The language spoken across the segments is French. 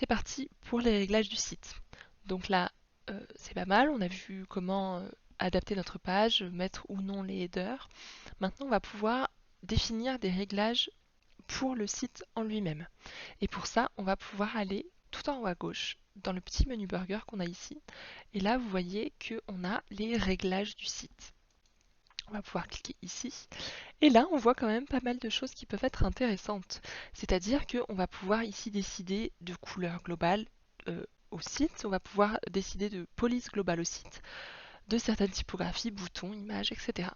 c'est parti pour les réglages du site. Donc là, c'est pas mal, on a vu comment adapter notre page, mettre ou non les headers. Maintenant, on va pouvoir définir des réglages pour le site en lui-même. Et pour ça, on va pouvoir aller tout en haut à gauche, dans le petit menu burger qu'on a ici. Et là, vous voyez qu'on a les réglages du site. On va pouvoir cliquer ici. Et là, on voit quand même pas mal de choses qui peuvent être intéressantes. C'est-à-dire qu'on va pouvoir ici décider de couleur globale au site. On va pouvoir décider de police globale au site, de certaines typographies, boutons, images, etc.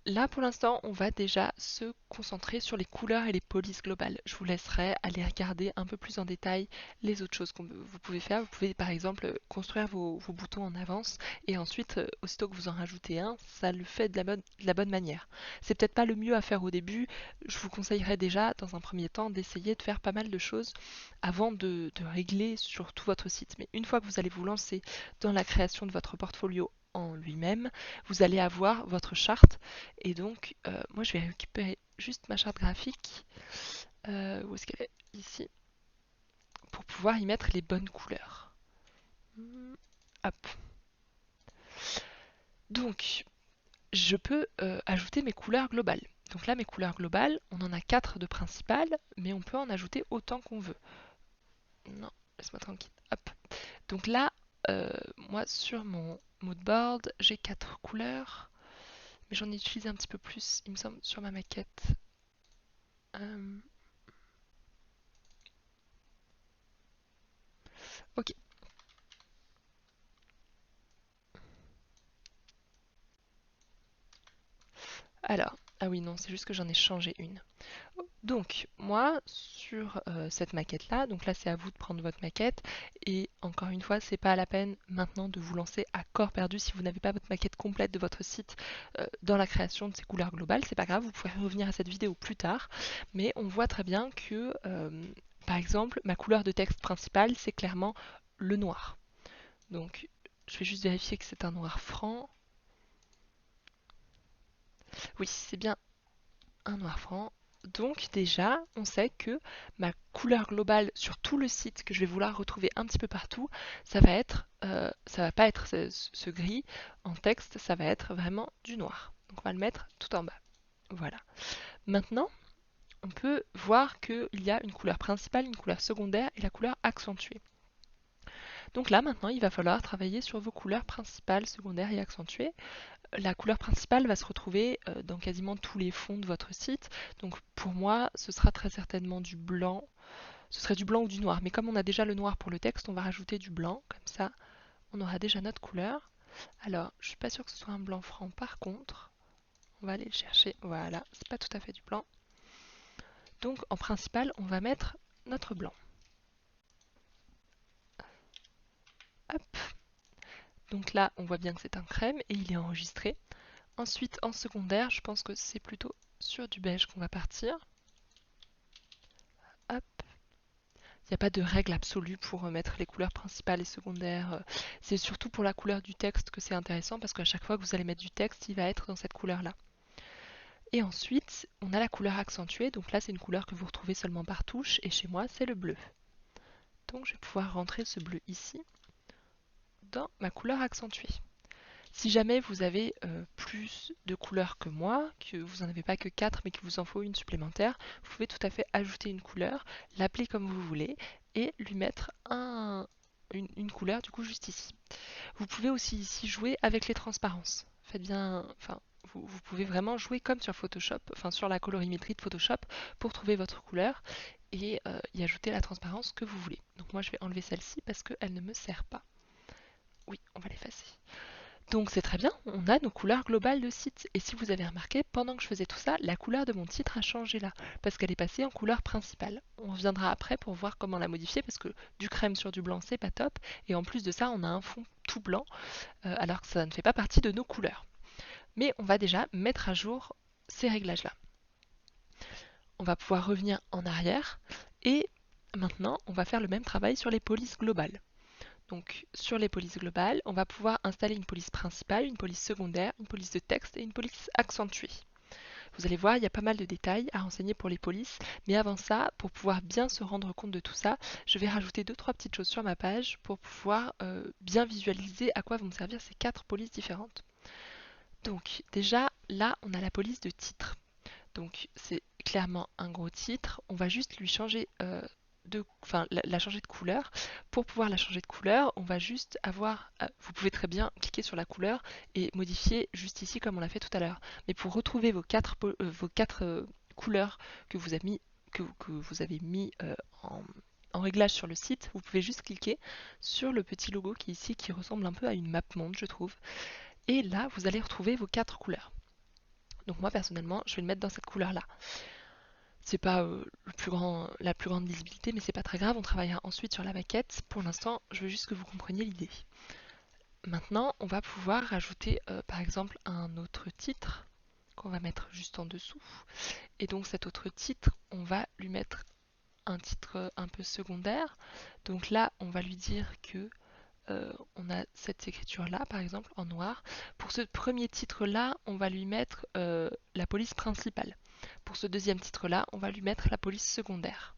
Là, pour l'instant, on va déjà se concentrer sur les couleurs et les polices globales. Je vous laisserai aller regarder un peu plus en détail les autres choses que vous pouvez faire. Vous pouvez par exemple construire vos boutons en avance et ensuite, aussitôt que vous en rajoutez un, ça le fait de la bonne manière. C'est peut-être pas le mieux à faire au début. Je vous conseillerais déjà, dans un premier temps, d'essayer de faire pas mal de choses avant de régler sur tout votre site. Mais une fois que vous allez vous lancer dans la création de votre portfolio en lui-même, vous allez avoir votre charte et donc, moi je vais récupérer juste ma charte graphique. Où est-ce qu'elle est? Ici. Pour pouvoir y mettre les bonnes couleurs. Hop. Donc, je peux ajouter mes couleurs globales. Donc là, mes couleurs globales, on en a 4 de principales, mais on peut en ajouter autant qu'on veut. Non, laisse-moi tranquille. Hop. Donc là, moi sur mon moodboard, j'ai 4 couleurs, mais j'en ai utilisé un petit peu plus, il me semble, sur ma maquette. Ok. Alors, ah oui, non, c'est juste que j'en ai changé une. Donc, moi, sur cette maquette-là, donc là, c'est à vous de prendre votre maquette. Et encore une fois, c'est pas la peine maintenant de vous lancer à corps perdu si vous n'avez pas votre maquette complète de votre site dans la création de ces couleurs globales. C'est pas grave, vous pouvez revenir à cette vidéo plus tard. Mais on voit très bien que, par exemple, ma couleur de texte principale, c'est clairement le noir. Donc, je vais juste vérifier que c'est un noir franc. Oui, c'est bien un noir franc. Donc déjà, on sait que ma couleur globale sur tout le site que je vais vouloir retrouver un petit peu partout, ça va pas être ce gris en texte, ça va être vraiment du noir. Donc on va le mettre tout en bas. Voilà. Maintenant, on peut voir qu'il y a une couleur principale, une couleur secondaire et la couleur accentuée. Donc là, maintenant, il va falloir travailler sur vos couleurs principales, secondaires et accentuées. La couleur principale va se retrouver dans quasiment tous les fonds de votre site. Donc pour moi, ce sera très certainement du blanc. Ce serait du blanc ou du noir. Mais comme on a déjà le noir pour le texte, on va rajouter du blanc. Comme ça, on aura déjà notre couleur. Alors, je suis pas sûre que ce soit un blanc franc. Par contre, on va aller le chercher. Voilà, c'est pas tout à fait du blanc. Donc en principal, on va mettre notre blanc. Hop. Donc là, on voit bien que c'est un crème et il est enregistré. Ensuite, en secondaire, je pense que c'est plutôt sur du beige qu'on va partir. Hop. Il n'y a pas de règle absolue pour mettre les couleurs principales et secondaires. C'est surtout pour la couleur du texte que c'est intéressant parce qu'à chaque fois que vous allez mettre du texte, il va être dans cette couleur-là. Et ensuite, on a la couleur accentuée. Donc là, c'est une couleur que vous retrouvez seulement par touche. Et chez moi, c'est le bleu. Donc je vais pouvoir rentrer ce bleu ici dans ma couleur accentuée. Si jamais vous avez plus de couleurs que moi, que vous n'en avez pas que 4 mais qu'il vous en faut une supplémentaire, vous pouvez tout à fait ajouter une couleur, l'appeler comme vous voulez et lui mettre une couleur du coup juste ici. Vous pouvez aussi ici jouer avec les transparences. Faites bien, enfin, vous pouvez vraiment jouer comme sur Photoshop, enfin sur la colorimétrie de Photoshop pour trouver votre couleur et y ajouter la transparence que vous voulez. Donc moi je vais enlever celle-ci parce qu'elle ne me sert pas. Oui, on va l'effacer. Donc c'est très bien, on a nos couleurs globales de site. Et si vous avez remarqué, pendant que je faisais tout ça, la couleur de mon titre a changé là, parce qu'elle est passée en couleur principale. On reviendra après pour voir comment la modifier, parce que du crème sur du blanc, c'est pas top. Et en plus de ça, on a un fond tout blanc, alors que ça ne fait pas partie de nos couleurs. Mais on va déjà mettre à jour ces réglages-là. On va pouvoir revenir en arrière, et maintenant, on va faire le même travail sur les polices globales. Donc sur les polices globales, on va pouvoir installer une police principale, une police secondaire, une police de texte et une police accentuée. Vous allez voir, il y a pas mal de détails à renseigner pour les polices, mais avant ça, pour pouvoir bien se rendre compte de tout ça, je vais rajouter 2-3 petites choses sur ma page pour pouvoir bien visualiser à quoi vont me servir ces 4 polices différentes. Donc déjà, là, on a la police de titre. Donc c'est clairement un gros titre. On va juste lui changer la changer de couleur. Pour pouvoir la changer de couleur, on va juste avoir. Vous pouvez très bien cliquer sur la couleur et modifier juste ici comme on l'a fait tout à l'heure. Mais pour retrouver vos quatre couleurs que vous avez mis, que vous avez mis en réglage sur le site, vous pouvez juste cliquer sur le petit logo qui est ici, qui ressemble un peu à une map monde, je trouve. Et là, vous allez retrouver vos 4 couleurs. Donc moi personnellement, je vais le mettre dans cette couleur-là. C'est pas la plus grande lisibilité, mais c'est pas très grave, on travaillera ensuite sur la maquette. Pour l'instant, je veux juste que vous compreniez l'idée. Maintenant, on va pouvoir rajouter par exemple un autre titre qu'on va mettre juste en dessous. Et donc cet autre titre, on va lui mettre un titre un peu secondaire. Donc là, on va lui dire que on a cette écriture-là, par exemple, en noir. Pour ce premier titre-là, on va lui mettre la police principale. Pour ce deuxième titre-là, on va lui mettre la police secondaire.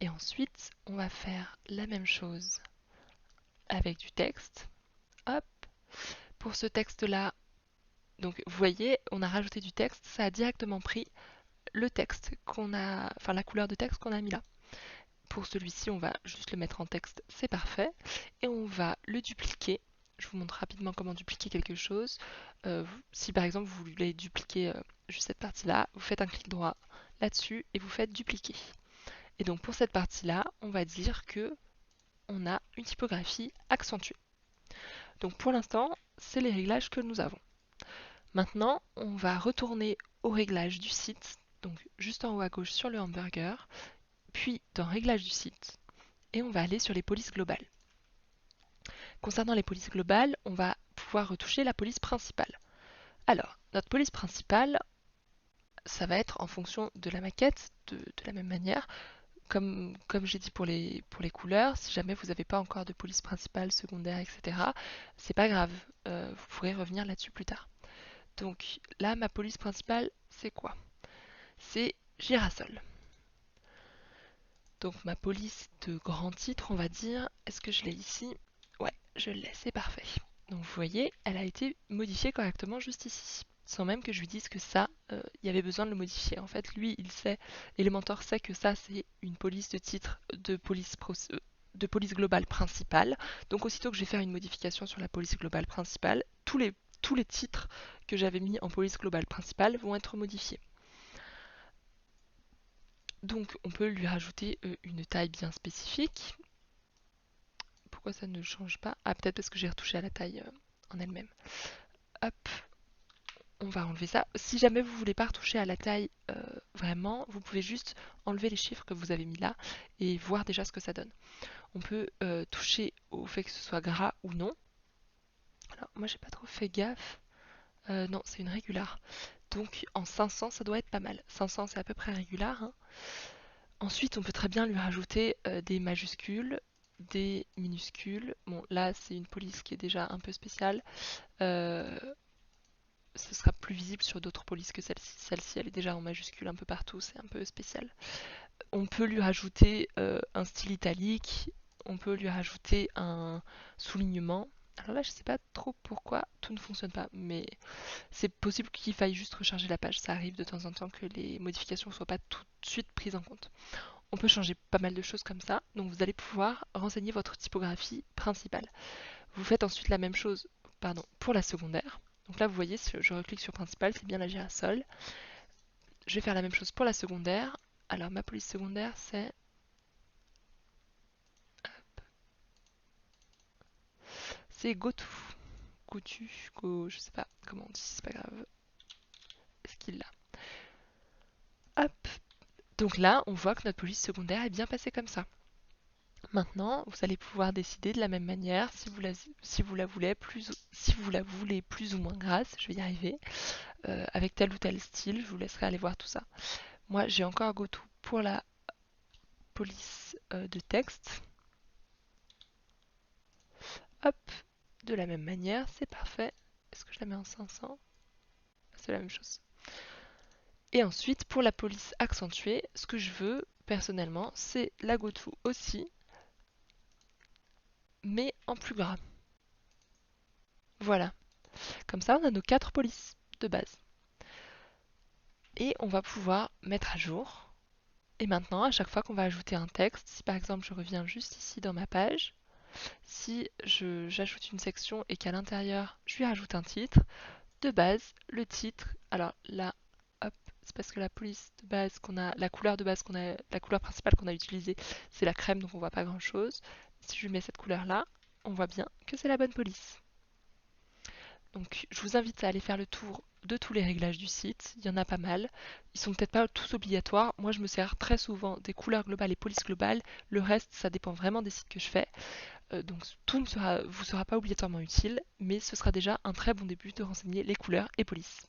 Et ensuite, on va faire la même chose avec du texte. Hop. Pour ce texte-là, donc vous voyez, on a rajouté du texte, ça a directement pris le texte qu'on a, enfin la couleur de texte qu'on a mis là. Pour celui-ci, on va juste le mettre en texte, c'est parfait. Et on va le dupliquer. Je vous montre rapidement comment dupliquer quelque chose. Si par exemple vous voulez dupliquer juste cette partie-là, vous faites un clic droit là-dessus et vous faites dupliquer. Et donc pour cette partie-là, on va dire que on a une typographie accentuée. Donc pour l'instant, c'est les réglages que nous avons. Maintenant, on va retourner au réglage du site, donc juste en haut à gauche sur le hamburger, puis dans réglage du site, et on va aller sur les polices globales. Concernant les polices globales, on va pouvoir retoucher la police principale. Alors, notre police principale, ça va être en fonction de la maquette, de la même manière. Comme j'ai dit pour les couleurs, si jamais vous n'avez pas encore de police principale, secondaire, etc., c'est pas grave, vous pourrez revenir là-dessus plus tard. Donc là, ma police principale, c'est quoi? C'est Girasol. Donc ma police de grand titre, on va dire, est-ce que je l'ai ici? Ouais, je l'ai, c'est parfait. Donc vous voyez, elle a été modifiée correctement juste ici. Sans même que je lui dise que ça, il y avait besoin de le modifier. En fait, lui, il sait, Elementor sait que ça, c'est une police de titre de police globale principale. Donc aussitôt que je vais faire une modification sur la police globale principale, tous les titres que j'avais mis en police globale principale vont être modifiés. Donc on peut lui rajouter une taille bien spécifique. Pourquoi ça ne change pas? Ah, peut-être parce que j'ai retouché à la taille en elle-même. Hop, on va enlever ça. Si jamais vous voulez pas retoucher à la taille vraiment, vous pouvez juste enlever les chiffres que vous avez mis là et voir déjà ce que ça donne. On peut toucher au fait que ce soit gras ou non. Alors moi j'ai pas trop fait gaffe. Non, c'est une régular. Donc en 500 ça doit être pas mal. 500 c'est à peu près régular. Hein. Ensuite on peut très bien lui rajouter des majuscules, des minuscules. Bon là c'est une police qui est déjà un peu spéciale. Ce sera plus visible sur d'autres polices que celle-ci. Celle-ci, elle est déjà en majuscule un peu partout, c'est un peu spécial. On peut lui rajouter un style italique, on peut lui rajouter un soulignement. Alors là, je sais pas trop pourquoi tout ne fonctionne pas, mais c'est possible qu'il faille juste recharger la page. Ça arrive de temps en temps que les modifications ne soient pas tout de suite prises en compte. On peut changer pas mal de choses comme ça, donc vous allez pouvoir renseigner votre typographie principale. Vous faites ensuite la même chose pour la secondaire. Donc là, vous voyez, si je reclique sur principal, c'est bien la girasole. Je vais faire la même chose pour la secondaire. Alors, ma police secondaire, c'est Gotu. Gotu, je sais pas comment on dit, c'est pas grave. Est-ce qu'il l'a? Hop. Donc là, on voit que notre police secondaire est bien passée comme ça. Maintenant, vous allez pouvoir décider de la même manière si vous la voulez plus ou moins grasse, je vais y arriver, avec tel ou tel style. Je vous laisserai aller voir tout ça. Moi, j'ai encore Gotu pour la police de texte. Hop, de la même manière, c'est parfait. Est-ce que je la mets en 500? C'est la même chose. Et ensuite, pour la police accentuée, ce que je veux, personnellement, c'est la go-to aussi, mais en plus gras. Voilà. Comme ça, on a nos 4 polices de base. Et on va pouvoir mettre à jour. Et maintenant, à chaque fois qu'on va ajouter un texte, si par exemple je reviens juste ici dans ma page, si j'ajoute une section et qu'à l'intérieur je lui rajoute un titre, de base, le titre, alors là, hop, c'est parce que la police de base qu'on a, la couleur de base qu'on a, la couleur principale qu'on a utilisée, c'est la crème, donc on voit pas grand chose. Si je mets cette couleur là, on voit bien que c'est la bonne police. Donc je vous invite à aller faire le tour de tous les réglages du site, il y en a pas mal. Ils sont peut-être pas tous obligatoires, moi je me sers très souvent des couleurs globales et polices globales, le reste ça dépend vraiment des sites que je fais. Donc tout ne vous sera pas obligatoirement utile, mais ce sera déjà un très bon début de renseigner les couleurs et polices.